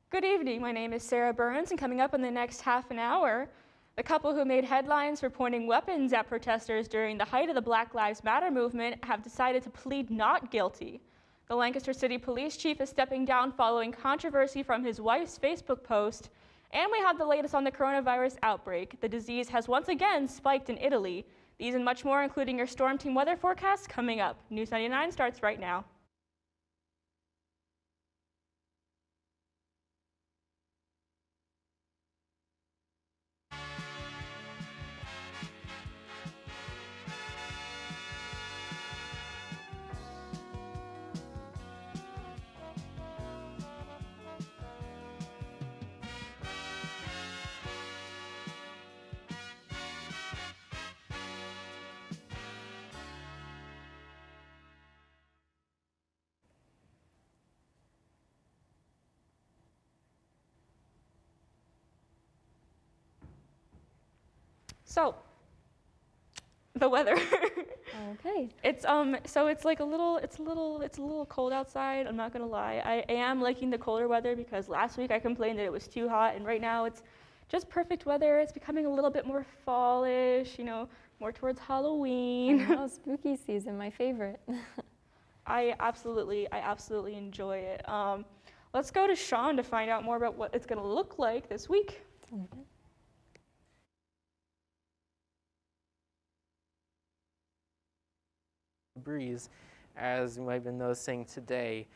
Good evening, my name is Sarah Burns, and coming up in the next half an hour, the couple who made headlines for pointing weapons at protesters during the height of the Black Lives Matter movement have decided to plead not guilty. The Lancaster City Police Chief is stepping down following controversy from his wife's Facebook post, and we have the latest on the coronavirus outbreak. The disease has once again spiked in Italy. These and much more, including your Storm Team weather forecast, coming up. News 99 starts right now. So, the weather. Okay. It's like a little cold outside. I'm not gonna lie. I am liking the colder weather because last week I complained that it was too hot, and right now it's just perfect weather. It's becoming a little bit more fallish, you know, more towards Halloween. Oh, spooky season, my favorite. I absolutely enjoy it. Let's go to Sean to find out more about what it's gonna look like this week. Okay. Breeze, as you might have been noticing today.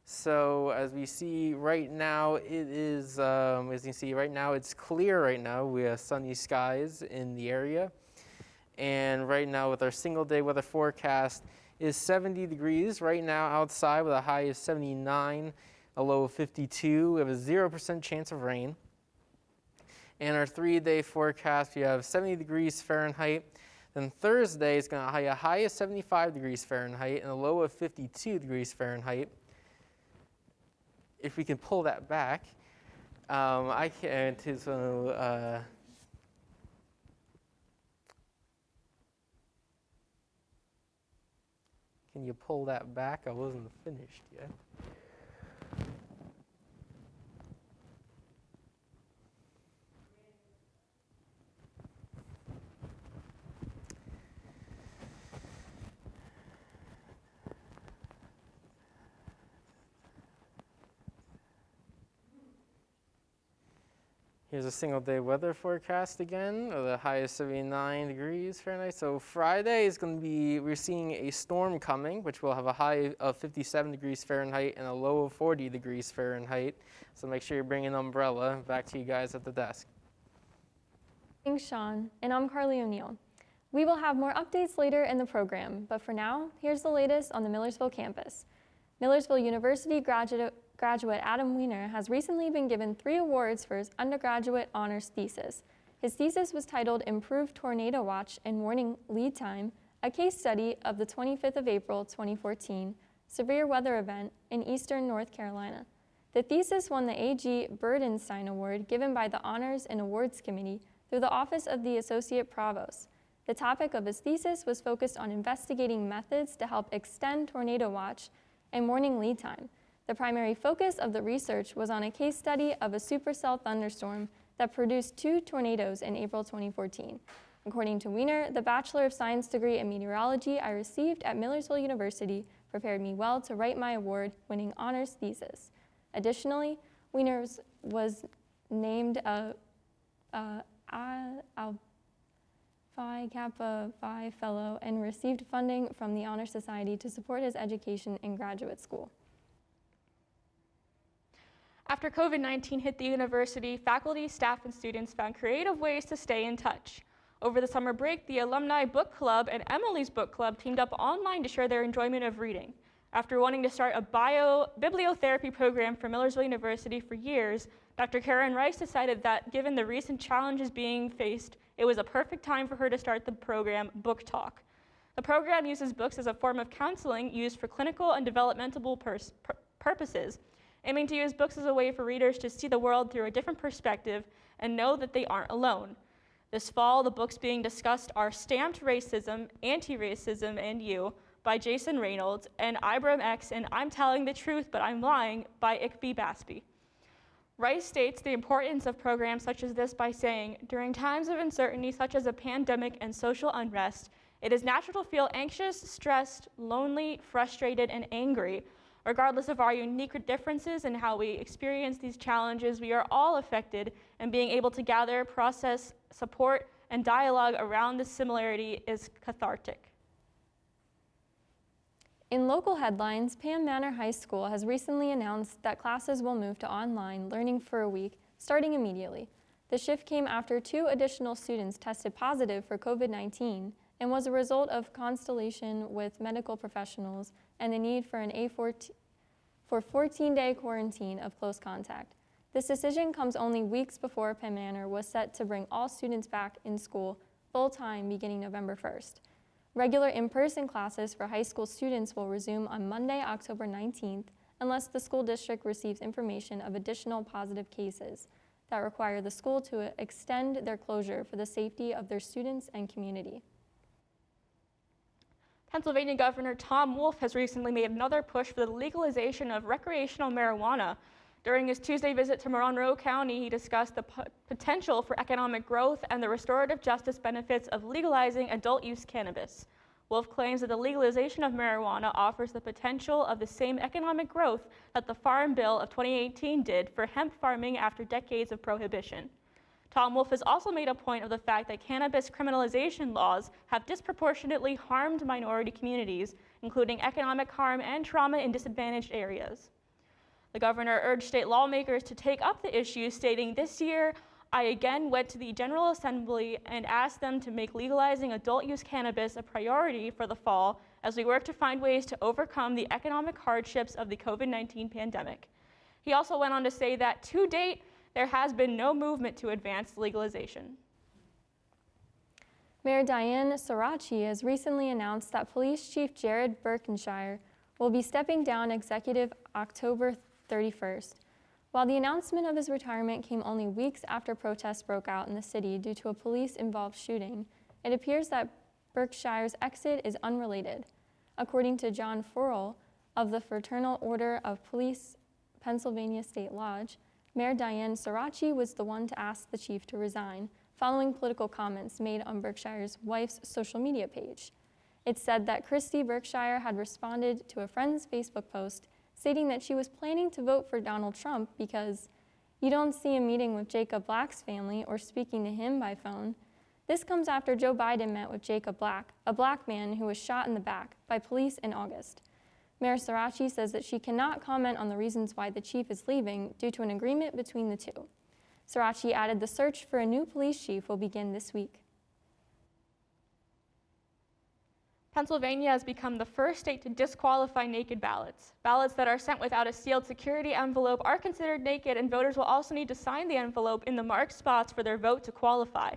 So as we see right now, it is, as you can see right now, it's clear right now. We have sunny skies in the area. And right now with our single day weather forecast is 70 degrees right now outside with a high of 79, a low of 52. We have a 0% chance of rain. And our 3-day forecast, we have 70 degrees Fahrenheit. Then Thursday is going to have a high of 75 degrees Fahrenheit and a low of 52 degrees Fahrenheit. If we can pull that back, I can. Can you pull that back? I wasn't finished yet. Here's a single day weather forecast again, the high of 79 degrees Fahrenheit. So Friday is going to be, we're seeing a storm coming, which will have a high of 57 degrees Fahrenheit and a low of 40 degrees Fahrenheit. So make sure you bring an umbrella. Back to you guys at the desk. Thanks, Sean. And I'm Carly O'Neill. We will have more updates later in the program, but for now, here's the latest on the Millersville campus. Millersville University graduate Adam Weiner has recently been given 3 awards for his undergraduate honors thesis. His thesis was titled Improved Tornado Watch and Warning Lead Time, a case study of the 25th of April 2014 severe weather event in eastern North Carolina. The thesis won the A.G. Burdenstein Award given by the Honors and Awards Committee through the Office of the Associate Provost. The topic of his thesis was focused on investigating methods to help extend tornado watch and warning lead time. The primary focus of the research was on a case study of a supercell thunderstorm that produced 2 tornadoes in April 2014. According to Weiner, the Bachelor of Science degree in meteorology I received at Millersville University prepared me well to write my award-winning honors thesis. Additionally, Weiner was named a Phi Kappa Phi Fellow and received funding from the Honor Society to support his education in graduate school. After COVID-19 hit the university, faculty, staff, and students found creative ways to stay in touch. Over the summer break, the Alumni Book Club and Emily's Book Club teamed up online to share their enjoyment of reading. After wanting to start a bibliotherapy program for Millersville University for years, Dr. Karen Rice decided that given the recent challenges being faced, it was a perfect time for her to start the program Book Talk. The program uses books as a form of counseling used for clinical and developmental purposes, aiming to use books as a way for readers to see the world through a different perspective and know that they aren't alone. This fall, the books being discussed are Stamped Racism, Anti-Racism, and You by Jason Reynolds, and Ibram X and I'm Telling the Truth But I'm Lying by Ickby Basby. Rice states the importance of programs such as this by saying, during times of uncertainty such as a pandemic and social unrest, it is natural to feel anxious, stressed, lonely, frustrated, and angry. Regardless of our unique differences in how we experience these challenges, we are all affected, and being able to gather, process, support, and dialogue around this similarity is cathartic. In local headlines, Pam Manor High School has recently announced that classes will move to online learning for a week, starting immediately. The shift came after 2 additional students tested positive for COVID-19 and was a result of consultation with medical professionals and the need for an 14-day quarantine of close contact. This decision comes only weeks before Pam Manor was set to bring all students back in school full-time beginning November 1st. Regular in-person classes for high school students will resume on Monday, October 19th, unless the school district receives information of additional positive cases that require the school to extend their closure for the safety of their students and community. Pennsylvania Governor Tom Wolf has recently made another push for the legalization of recreational marijuana. During his Tuesday visit to Monroe County, he discussed the potential for economic growth and the restorative justice benefits of legalizing adult-use cannabis. Wolf claims that the legalization of marijuana offers the potential of the same economic growth that the Farm Bill of 2018 did for hemp farming after decades of prohibition. Tom Wolf has also made a point of the fact that cannabis criminalization laws have disproportionately harmed minority communities, including economic harm and trauma in disadvantaged areas. The governor urged state lawmakers to take up the issue, stating, "This year, I again went to the General Assembly and asked them to make legalizing adult-use cannabis a priority for the fall as we work to find ways to overcome the economic hardships of the COVID-19 pandemic." He also went on to say that, to date, there has been no movement to advance legalization. Mayor Diane Sarachi has recently announced that Police Chief Jared Berkshire will be stepping down executive October 31st. While the announcement of his retirement came only weeks after protests broke out in the city due to a police-involved shooting, it appears that Berkshire's exit is unrelated. According to John Forrell of the Fraternal Order of Police Pennsylvania State Lodge, Mayor Diane Sarachi was the one to ask the chief to resign, following political comments made on Berkshire's wife's social media page. It said that Christy Berkshire had responded to a friend's Facebook post stating that she was planning to vote for Donald Trump because you don't see him meeting with Jacob Black's family or speaking to him by phone. This comes after Joe Biden met with Jacob Black, a black man who was shot in the back by police in August. Mayor Sarachi says that she cannot comment on the reasons why the chief is leaving due to an agreement between the two. Sarachi added the search for a new police chief will begin this week. Pennsylvania has become the first state to disqualify naked ballots. Ballots that are sent without a sealed security envelope are considered naked, and voters will also need to sign the envelope in the marked spots for their vote to qualify.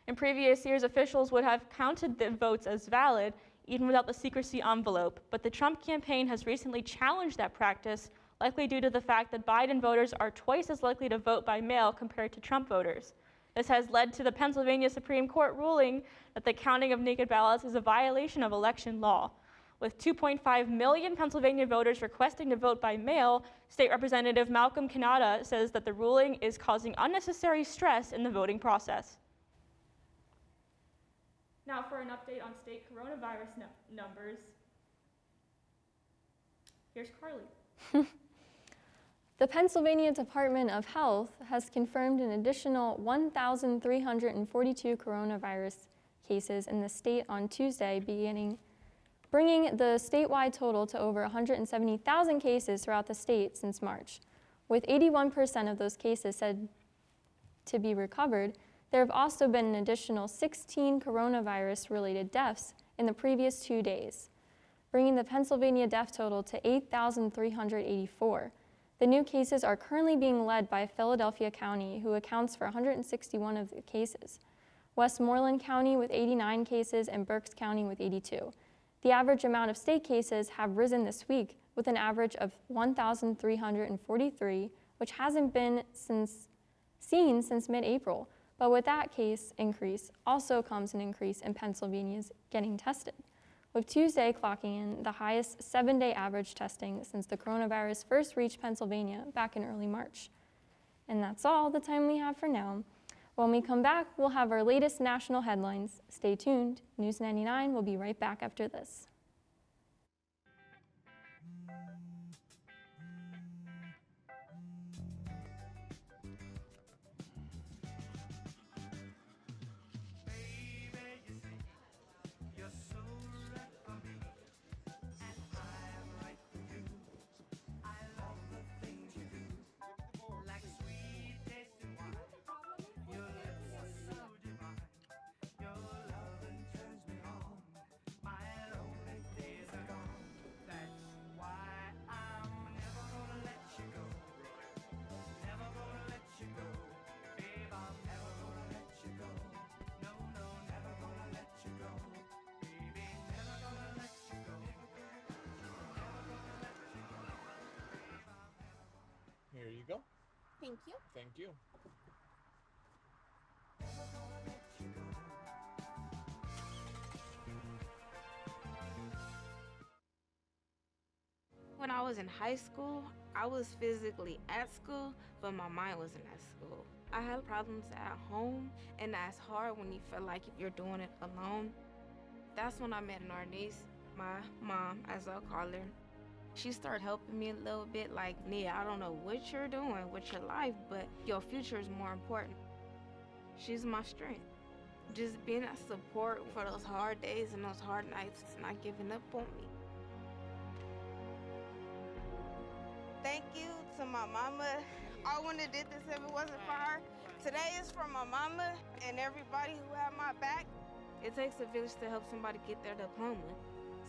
In previous years, officials would have counted the votes as valid, even without the secrecy envelope, but the Trump campaign has recently challenged that practice, likely due to the fact that Biden voters are twice as likely to vote by mail compared to Trump voters. This has led to the Pennsylvania Supreme Court ruling that the counting of naked ballots is a violation of election law. With 2.5 million Pennsylvania voters requesting to vote by mail, State Representative Malcolm Canada says that the ruling is causing unnecessary stress in the voting process. Now for an update on state coronavirus numbers, here's Carly. The Pennsylvania Department of Health has confirmed an additional 1,342 coronavirus cases in the state on Tuesday, bringing the statewide total to over 170,000 cases throughout the state since March. With 81% of those cases said to be recovered, there have also been an additional 16 coronavirus-related deaths in the previous 2 days, bringing the Pennsylvania death total to 8,384. The new cases are currently being led by Philadelphia County, who accounts for 161 of the cases, Westmoreland County with 89 cases, and Berks County with 82. The average amount of state cases have risen this week, with an average of 1,343, which hasn't been seen since mid-April. But with that case increase also comes an increase in Pennsylvania's getting tested, with Tuesday clocking in the highest 7-day average testing since the coronavirus first reached Pennsylvania back in early March. And that's all the time we have for now. When we come back, we'll have our latest national headlines. Stay tuned. News 99 will be right back after this. Here you go. Thank you. Thank you. When I was in high school, I was physically at school, but my mind wasn't at school. I had problems at home, and that's hard when you feel like you're doing it alone. That's when I met our niece, my mom, as I'll call her. She started helping me a little bit, like, Nia, I don't know what you're doing with your life, but your future is more important. She's my strength. Just being a support for those hard days and those hard nights, not giving up on me. Thank you to my mama. I wouldn't have did this if it wasn't for her. Today is for my mama and everybody who had my back. It takes a village to help somebody get their diploma.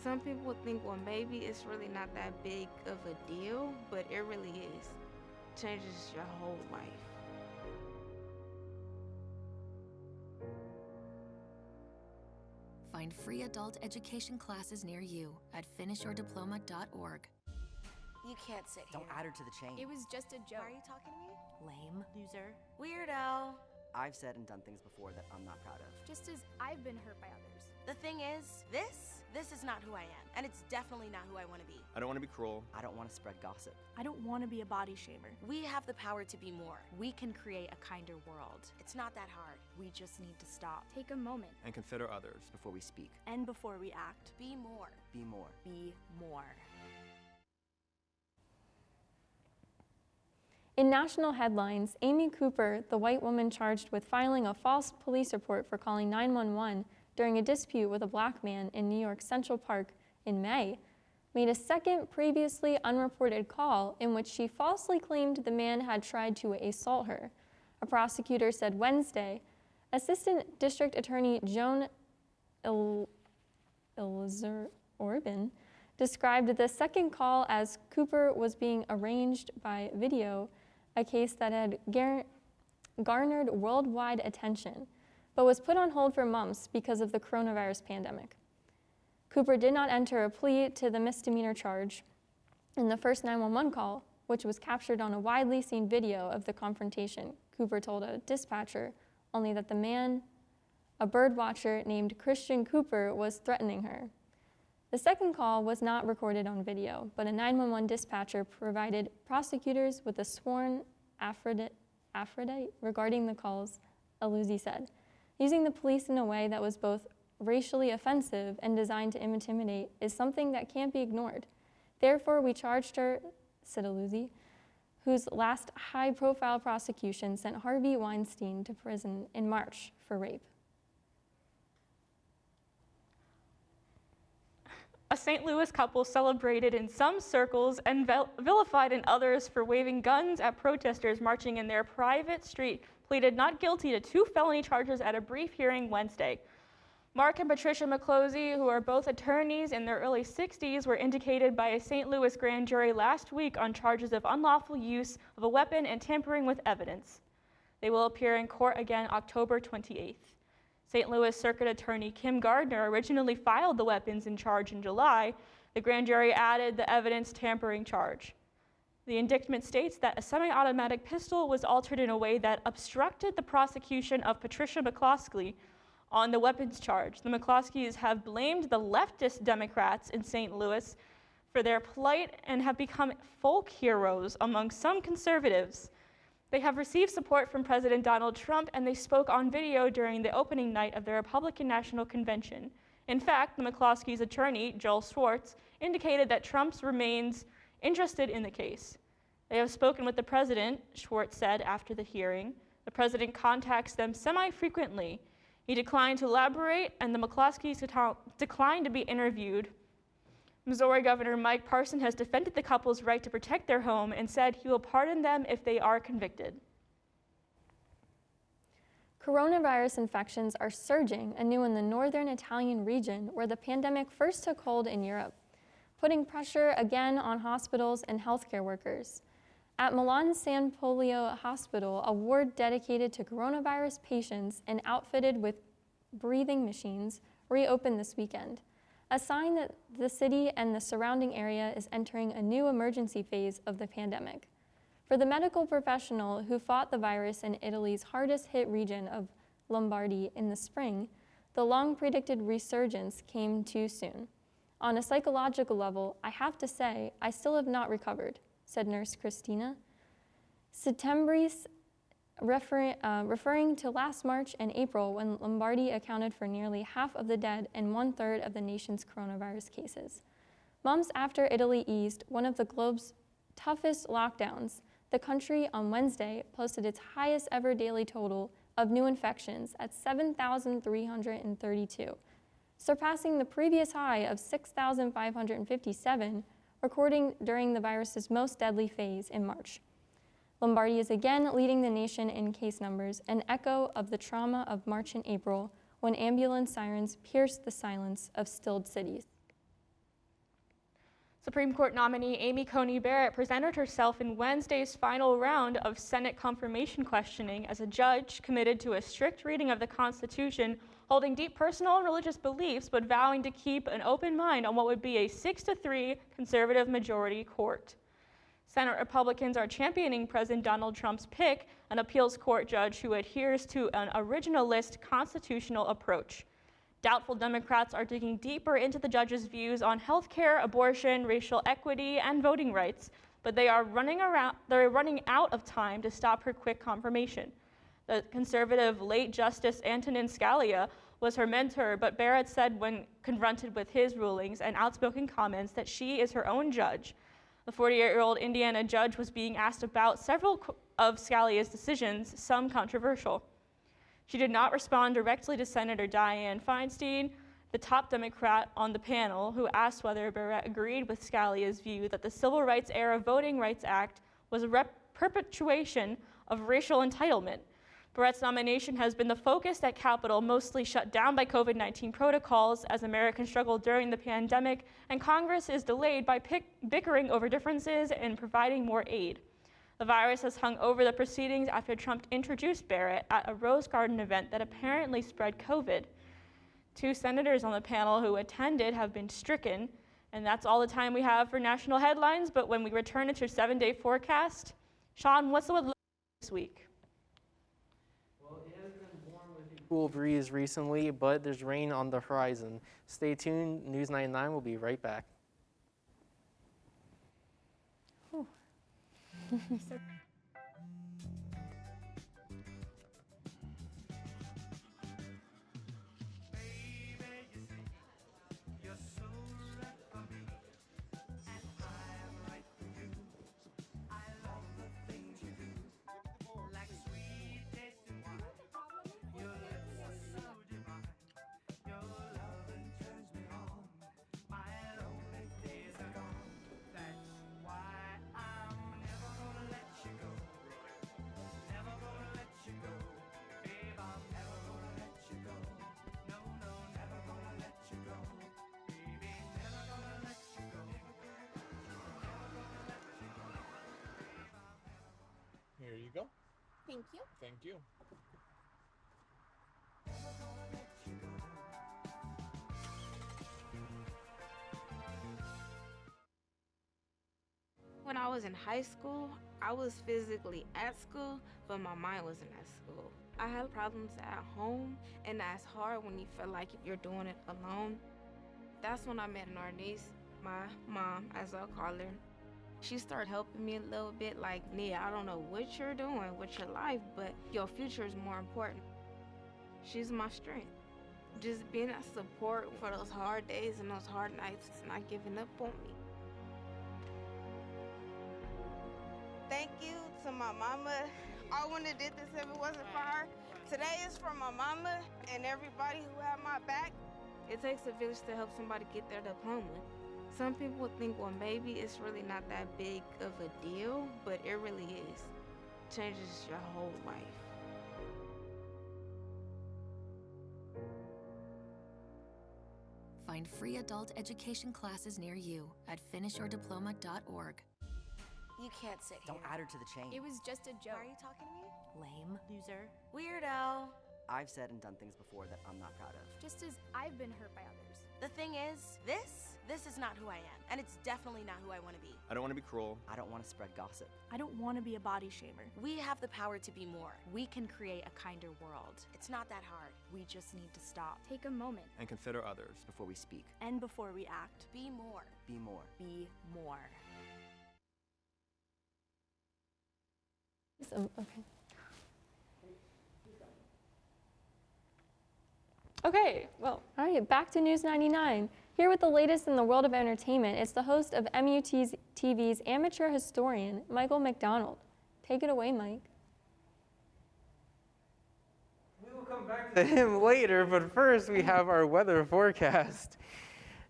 Some people would think, well, maybe it's really not that big of a deal, but it really is. It changes your whole life. Find free adult education classes near you at finishyourdiploma.org. You can't sit Don't here. add her to the chain. It was just a joke. Why are you talking to me? Lame. Loser. Weirdo. I've said and done things before that I'm not proud of. Just as I've been hurt by others. The thing is, this is not who I am, and it's definitely not who I want to be. I don't want to be cruel. I don't want to spread gossip. I don't want to be a body shamer. We have the power to be more. We can create a kinder world. It's not that hard. We just need to stop. Take a moment. And consider others. Before we speak, And before we act. Be more. be more. Be more. In national headlines, Amy Cooper, the white woman charged with filing a false police report for calling 911 during a dispute with a black man in New York's Central Park in May, made a second previously unreported call in which she falsely claimed the man had tried to assault her. A prosecutor said Wednesday. Assistant District Attorney Joan Orban described the second call as Cooper was being arranged by video, a case that had garnered worldwide attention, but was put on hold for months because of the coronavirus pandemic. Cooper did not enter a plea to the misdemeanor charge in the first 911 call, which was captured on a widely seen video of the confrontation. Cooper told a dispatcher only that the man, a bird watcher named Christian Cooper, was threatening her. The second call was not recorded on video, but a 911 dispatcher provided prosecutors with a sworn affidavit regarding the calls, Aluzzi said, using the police in a way that was both racially offensive and designed to intimidate is something that can't be ignored. Therefore, we charged her, said Aluzzi, whose last high-profile prosecution sent Harvey Weinstein to prison in March for rape. A St. Louis couple celebrated in some circles and vilified in others for waving guns at protesters marching in their private street pleaded not guilty to 2 felony charges at a brief hearing Wednesday. Mark and Patricia McClosey, who are both attorneys in their early 60s, were indicated by a St. Louis grand jury last week on charges of unlawful use of a weapon and tampering with evidence. They will appear in court again October 28th. St. Louis Circuit Attorney Kim Gardner originally filed the weapons in charge in July. The grand jury added the evidence tampering charge. The indictment states that a semi-automatic pistol was altered in a way that obstructed the prosecution of Patricia McCloskey on the weapons charge. The McCloskeys have blamed the leftist Democrats in St. Louis for their plight and have become folk heroes among some conservatives. They have received support from President Donald Trump, and they spoke on video during the opening night of the Republican National Convention. In fact, the McCloskeys' attorney, Joel Schwartz, indicated that Trump remains interested in the case. They have spoken with the president, Schwartz said after the hearing. The president contacts them semi-frequently. He declined to elaborate, and the McCloskeys declined to be interviewed. Missouri Governor Mike Parson has defended the couple's right to protect their home and said he will pardon them if they are convicted. Coronavirus infections are surging anew in the northern Italian region where the pandemic first took hold in Europe, putting pressure again on hospitals and healthcare workers. At Milan San Polio Hospital, a ward dedicated to coronavirus patients and outfitted with breathing machines reopened this weekend, a sign that the city and the surrounding area is entering a new emergency phase of the pandemic. For the medical professional who fought the virus in Italy's hardest hit region of Lombardy in the spring, the long-predicted resurgence came too soon. On a psychological level, I have to say, I still have not recovered, said Nurse Christina Settembris, referring to last March and April when Lombardy accounted for nearly half of the dead and 1/3 of the nation's coronavirus cases. Months after Italy eased one of the globe's toughest lockdowns, the country on Wednesday posted its highest ever daily total of new infections at 7,332, surpassing the previous high of 6,557 recorded during the virus's most deadly phase in March. Lombardy is again leading the nation in case numbers, an echo of the trauma of March and April when ambulance sirens pierced the silence of stilled cities. Supreme Court nominee Amy Coney Barrett presented herself in Wednesday's final round of Senate confirmation questioning as a judge committed to a strict reading of the Constitution, holding deep personal and religious beliefs, but vowing to keep an open mind on what would be a 6-3 conservative majority court. Senate Republicans are championing President Donald Trump's pick, an appeals court judge who adheres to an originalist constitutional approach. Doubtful Democrats are digging deeper into the judge's views on health care, abortion, racial equity, and voting rights, but they're running out of time to stop her quick confirmation. The conservative late Justice Antonin Scalia was her mentor, but Barrett said when confronted with his rulings and outspoken comments that she is her own judge. The 48-year-old Indiana judge was being asked about several of Scalia's decisions, some controversial. She did not respond directly to Senator Dianne Feinstein, the top Democrat on the panel, who asked whether Barrett agreed with Scalia's view that the Civil Rights Era Voting Rights Act was a perpetuation of racial entitlement. Barrett's nomination has been the focus at Capitol, mostly shut down by COVID-19 protocols as Americans struggled during the pandemic, and Congress is delayed by bickering over differences in providing more aid. The virus has hung over the proceedings after Trump introduced Barrett at a Rose Garden event that apparently spread COVID. 2 senators on the panel who attended have been stricken, and that's all the time we have for national headlines, but when we return to your 7-day forecast, Sean, what's the weather this week? Well, it has been warm with a cool breeze recently, but there's rain on the horizon. Stay tuned. News99 will be right back. Here you go. Thank you. Thank you. When I was in high school, I was physically at school, but my mind wasn't at school. I had problems at home, and that's hard when you feel like you're doing it alone. That's when I met our niece, my mom, as I'll call her. She started helping me a little bit, like, Nia, I don't know what you're doing with your life, but your future is more important. She's my strength. Just being a support for those hard days and those hard nights, not giving up on me. Thank you to my mama. I wouldn't have did this if it wasn't for her. Today is for my mama and everybody who had my back. It takes a village to help somebody get their diploma. Some people think, well, maybe it's really not that big of a deal, but it really is. It changes your whole life. Find free adult education classes near you at finishyourdiploma.org. You can't sit Don't here. add her to the chain. It was just a joke. Why are you talking to me? Lame. Loser. Weirdo. I've said and done things before that I'm not proud of. Just as I've been hurt by others. The thing is, this is not who I am, and it's definitely not who I want to be. I don't want to be cruel. I don't want to spread gossip. I don't want to be a body shamer. We have the power to be more. We can create a kinder world. It's not that hard. We just need to stop. Take a moment. And consider others. Before we speak, And before we act. Be more. be more. Be more. Okay. Okay, well, All right, back to News 99. Here with the latest in the world of entertainment, it's the host of MUTV's amateur historian, Michael McDonald. Take it away, Mike. We will come back to him later, but first we have our weather forecast.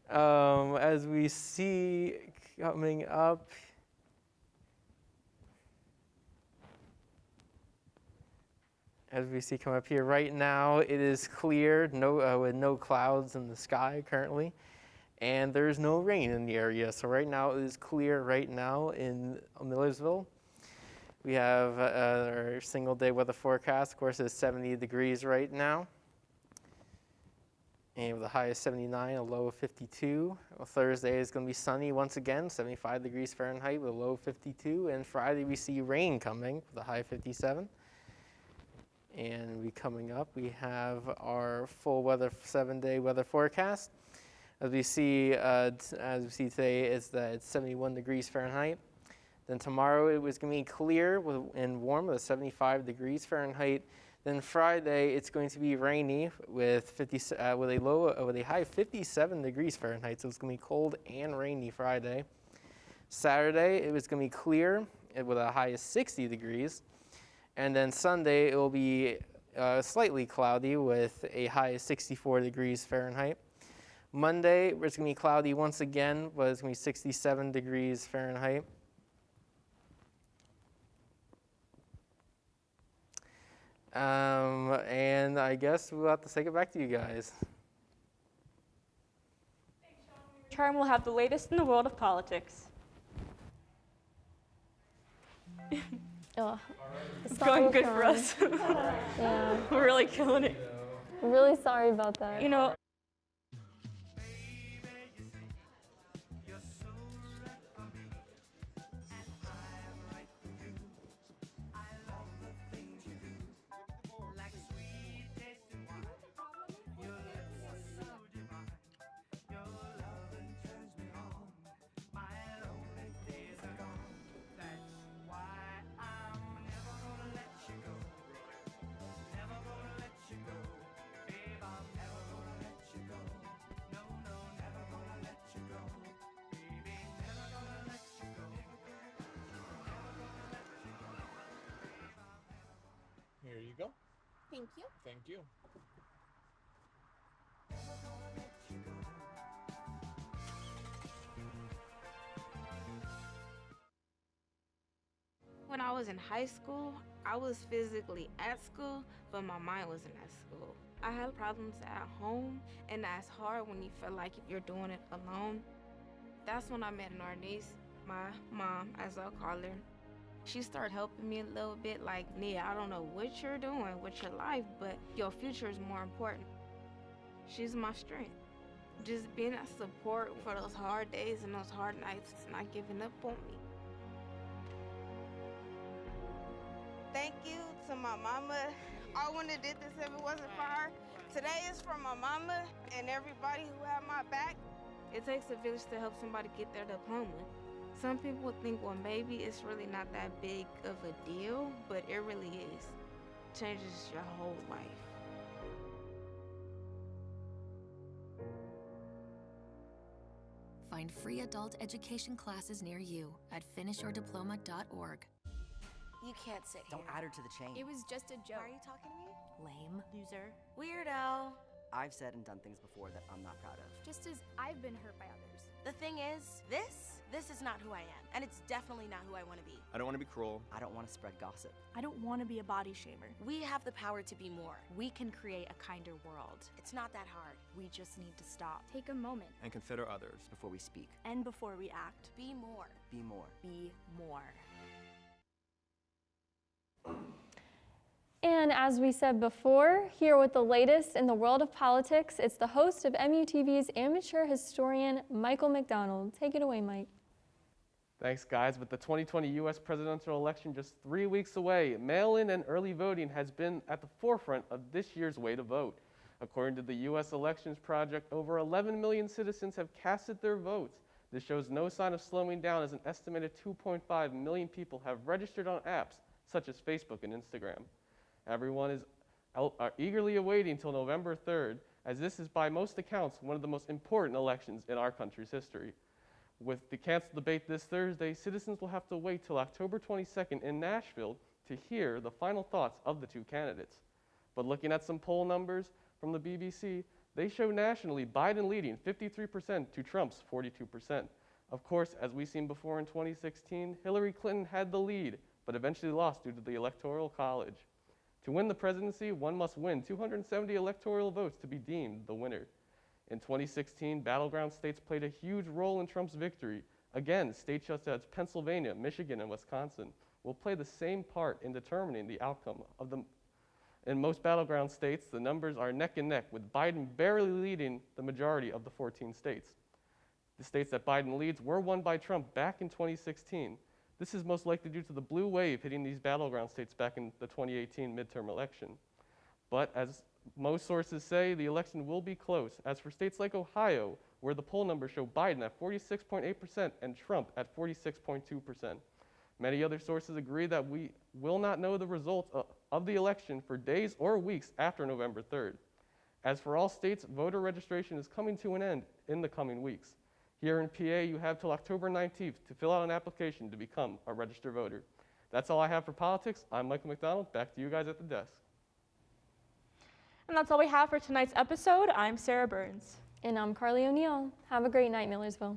As we see coming up, here right now, it is clear, with no clouds in the sky currently, and there's no rain in the area. So right now it is clear right now in Millersville. We have our single day weather forecast. Of course, it's 70 degrees right now. And with a high of 79, a low of 52. Well, Thursday is going to be sunny once again, 75 degrees Fahrenheit with a low of 52. And Friday we see rain coming with a high of 57. And coming up, we have our full weather 7-day weather forecast. As we see today, is that it's 71 degrees Fahrenheit. Then tomorrow it was going to be clear and warm with 75 degrees Fahrenheit. Then Friday it's going to be rainy with a high of 57 degrees Fahrenheit. So it's going to be cold and rainy Friday. Saturday it was going to be clear with a high of 60 degrees. And then Sunday, it will be slightly cloudy with a high of 64 degrees Fahrenheit. Monday, it's going to be cloudy once again, but it's going to be 67 degrees Fahrenheit. And I guess we'll have to take it back to you guys. Charm will have the latest in the world of politics. Ugh. It's going good for us. Yeah, We're really killing it. I'm really sorry about that. You know, Here you go. Thank you. Thank you. When I was in high school, I was physically at school, but my mind wasn't at school. I had problems at home, and that's hard when you feel like you're doing it alone. That's when I met our niece, my mom, as I'll call her. She started helping me a little bit, like, Nia, I don't know what you're doing with your life, but your future is more important. She's my strength. Just being a support for those hard days and those hard nights, not giving up on me. Thank you to my mama. I wouldn't have did this if it wasn't for her. Today is for my mama and everybody who had my back. It takes a village to help somebody get their diploma. Some people think, well, maybe it's really not that big of a deal, but it really is. Changes your whole life. Find free adult education classes near you at finishyourdiploma.org. You can't sit Don't here. add her to the chain. It was just a joke. Why are you talking to me? Lame. Loser. Weirdo. I've said and done things before that I'm not proud of. Just as I've been hurt by others. The thing is, this is not who I am, and it's definitely not who I want to be. I don't want to be cruel. I don't want to spread gossip. I don't want to be a body shamer. We have the power to be more. We can create a kinder world. It's not that hard. We just need to stop. Take a moment. And consider others. Before we speak, And before we act. Be more. be more. Be more. And as we said before, here with the latest in the world of politics, it's the host of MUTV's amateur historian, Michael McDonald. Take it away, Mike. Thanks, guys. With the 2020 U.S. presidential election just 3 weeks away, mail-in and early voting has been at the forefront of this year's way to vote. According to the U.S. Elections Project, over 11 million citizens have casted their votes. This shows no sign of slowing down, as an estimated 2.5 million people have registered on apps such as Facebook and Instagram. Everyone is eagerly awaiting till November 3rd, as this is by most accounts one of the most important elections in our country's history. With the canceled debate this Thursday, citizens will have to wait till October 22nd in Nashville to hear the final thoughts of the two candidates. But looking at some poll numbers from the BBC, they show nationally Biden leading 53% to Trump's 42%. Of course, as we've seen before in 2016, Hillary Clinton had the lead, but eventually lost due to the Electoral College. To win the presidency, one must win 270 electoral votes to be deemed the winner. In 2016, battleground states played a huge role in Trump's victory. Again, states such as Pennsylvania, Michigan, and Wisconsin will play the same part in determining the outcome of the. In most battleground states, the numbers are neck and neck, with Biden barely leading the majority of the 14 states. The states that Biden leads were won by Trump back in 2016. This is most likely due to the blue wave hitting these battleground states back in the 2018 midterm election. But as most sources say, the election will be close. As for states like Ohio, where the poll numbers show Biden at 46.8% and Trump at 46.2%. Many other sources agree that we will not know the results of the election for days or weeks after November 3rd. As for all states, voter registration is coming to an end in the coming weeks. Here in PA, you have till October 19th to fill out an application to become a registered voter. That's all I have for politics. I'm Michael McDonald. Back to you guys at the desk. And that's all we have for tonight's episode. I'm Sarah Burns. And I'm Carly O'Neill. Have a great night, Millersville.